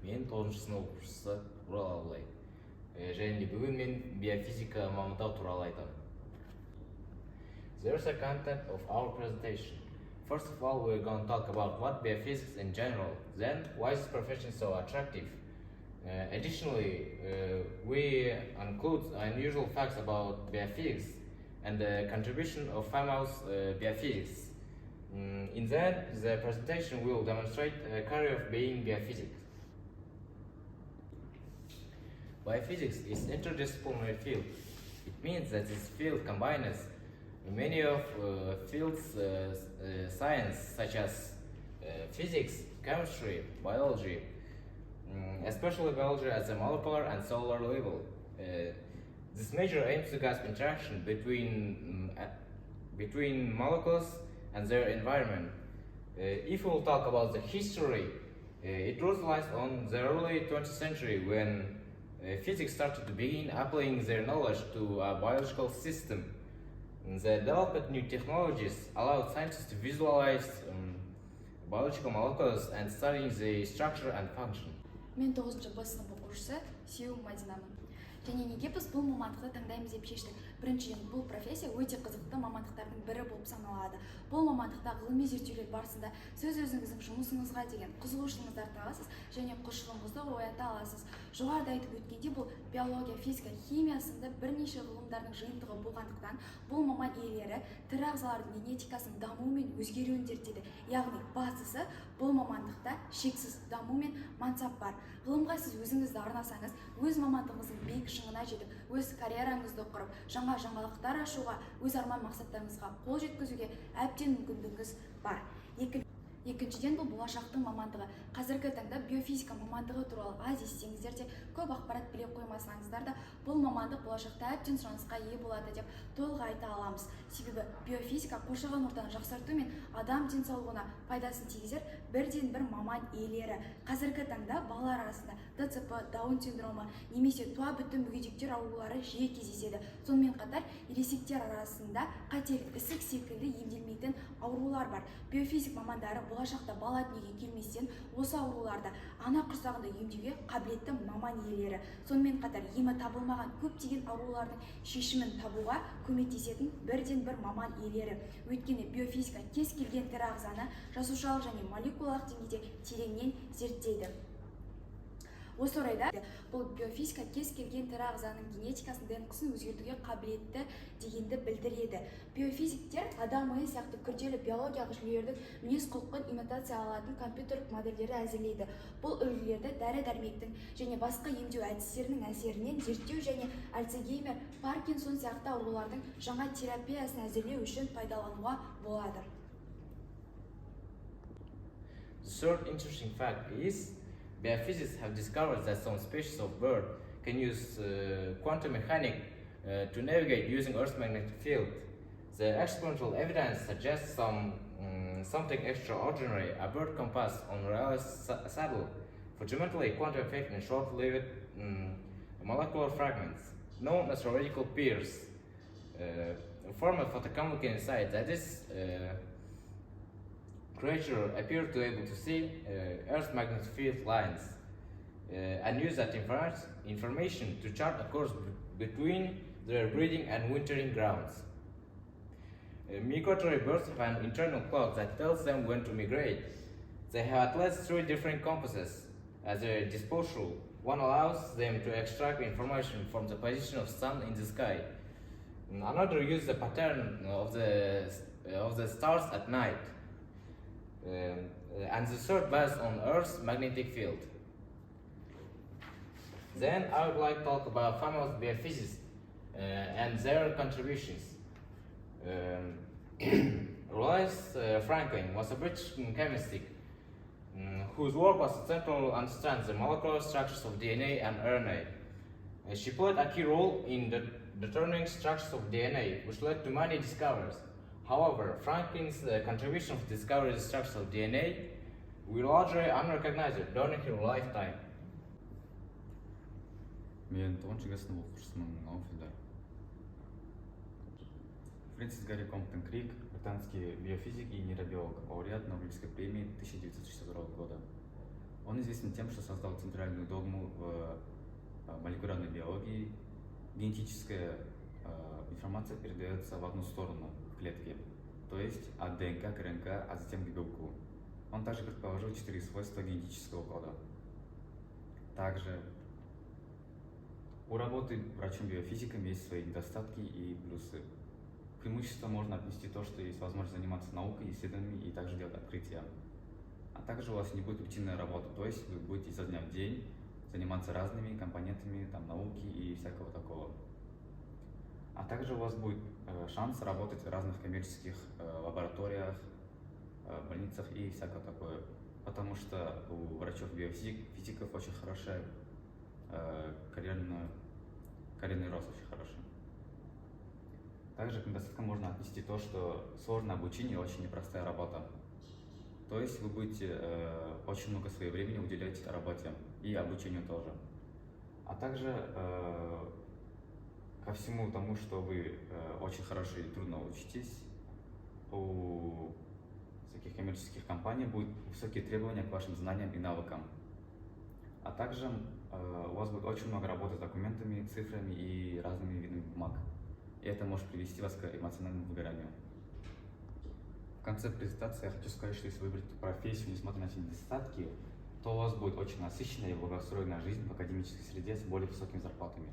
Мен 9-шы сынып оқушысы Урал Абылай. Және бүгін мен биофизика мамандығы туралы айтамын. There's a content of our presentation. First of all, we're going to talk about what biophysics in general, then why is this profession so attractive. Additionally, we include unusual facts about biophysics and the contribution of females biophysics. In that, the presentation will demonstrate a career of being biophysics. Biophysics is an interdisciplinary field. It means that this field combines many of fields science such as physics, chemistry, biology, especially biology at the molecular and cellular level. This major aims to grasp interaction between molecules and their environment. If we will talk about the history, it roots lies on the early 20th century when physics started to begin applying their knowledge to a biological system. The developed new technologies allowed scientists to visualize biological molecules and studying the structure and function. Мен 9-шы Б сынып оқушысы Сеу Мадинамын. Және неге біз бұл мамандықты таңдаймыз деп шештік? Біріншіден, бұл профессия өте қызықты мамандықтардың бірі болып саналады. Бұл мамандықта ғылыми зерттеулер барысында сіз өзіңіздің жұмысыңызға деген қызығушылығыңызды арттыра аласыз және құлшылығыңызды оята аласыз. Жоғарыда айтып өткендей, бұл биология, физика, химия сынды бірнеше ғылымдардың жиынтығы болғандықтан, бұл маман иелері тірі ағзалардың генетикасының дамуы мен өзгеруін зерттейді. Яғни бастысы бұл мамандықта шексіз даму мен мансап бар. Ғылымға сіз өзіңізді арнасаңыз, өз мамандығыңыздың биік шыңына жетіп, өз карьераңызды құрып, жаңа жаңалықтар ашуға, өз арман мақсаттарыңызға қол жеткізуге әбден мүмкіндігіңіз бар. Екіншіден, бұл болашақтың мамандығы. Қазіргі таңда биофизика мамандығы туралы аз естісеңіздер де, көп ақпарат біле қоймасаңыздар да, бұл мамандық болашақта әбден сұранысқа ие болады деп толық айта аламыз. Себебі биофизика қоршаған ортаны жақсарту мен адам денсаулығына пайдасын тигізер бірден бір маман иелері. Қазіргі таңда балалар арасында ДЦП, Даун синдромы немесе туа бітті мүгедектер аурулары жиі кездеседі. Сонымен қатар ересектер арасында қатерлі ісік секілді емделмейтін аурулар бар. Биофизик мамандары болашақта бала дүниеге келместен осы ауруларды ана құрсағында емдеуге қабілетті маман иелері. Сонымен қатар емі табылмаған көптеген аурулардың шешімін табуға көмектесетін бірден бір маман иелері. Өйткені биофизика кез келген тірі ағзаны жасушалық және молекулалық деңгейде тереңнен зерттейді. Осы орайда бұл биофизика кез келген тірі ағзаның генетикасын, ДНК-сын өзгертуге қабілетті дегенді білдіреді. Биофизиктер адам миы сияқты күрделі биологиялық жүйелердің мінез-құлқын имитация алатын компьютерлік модельдері әзірлейді. Бұл үлгілерді дәрі-дәрмектің және басқа емдеу әдістерінің әсерінен зерттеу және Альцгеймер, Паркинсон сияқты аурулардың жаңа терапиясын әзірлеу үшін пайдалануға болады. The third interesting fact is biophysicists have discovered that some species of bird can use quantum mechanics to navigate using Earth's magnetic field. The experimental evidence suggests something extraordinary, a bird compass on Rayleigh's saddle, fundamentally quantum effect in short-lived molecular fragments, known as radical pairs, form a photochemical insight that this creature appeared to be able to see Earth's magnetic field lines and use that information to chart a course between their breeding and wintering grounds. Migratory birds have an internal clock that tells them when to migrate. They have at least 3 different compasses at their disposal. One allows them to extract information from the position of sun in the sky. Another uses the pattern of the stars at night. And the third based on Earth's magnetic field. Then I would like to talk about famous biophysicists and their contributions. Royce Franklin was a British chemist whose work was central to understand the molecular structures of DNA and RNA. She played a key role in determining structures of DNA, which led to many discoveries. However, Franklin's contribution to discovery the structures of DNA will largely unrecognized during her lifetime. Мен 9-шы сынып оқушысымын, Амфилдар. Фрэнсис Гарри Комптон Крик, британский биофизик и нейробиолог, лауреат Нобелевской премии 1962 года. Он известен тем, что создал центральную догму в молекулярной биологии. Генетическая информация передается в одну сторону в клетке, то есть от ДНК к РНК, а затем к белку. Он также предположил 4 свойства генетического кода. Также у работы врачом-биофизиком есть свои недостатки и плюсы. Преимущество можно отнести то, что есть возможность заниматься наукой, исследованиями и также делать открытия. А также у вас не будет рутинная работа, то есть вы будете изо дня в день заниматься разными компонентами науки и всякого такого. А также у вас будет шанс работать в разных коммерческих лабораториях, больницах и всякое такое. Потому что у врачов-биофизиков очень хорошая карьерный рост очень хороший. Также к недостаткам можно отнести то, что сложное обучение и очень непростая работа. То есть вы будете очень много своего времени уделять работе и обучению тоже. А также ко всему тому, что вы очень хорошо и трудно учитесь, у всяких коммерческих компаний будут высокие требования к вашим знаниям и навыкам. А также у вас будет очень много работы с документами, цифрами и разными видами бумаг. И это может привести вас к эмоциональному выгоранию. В конце презентации я хочу сказать, что если выбрать эту профессию, несмотря на все недостатки, то у вас будет очень насыщенная и благоустроенная жизнь в академической среде с более высокими зарплатами.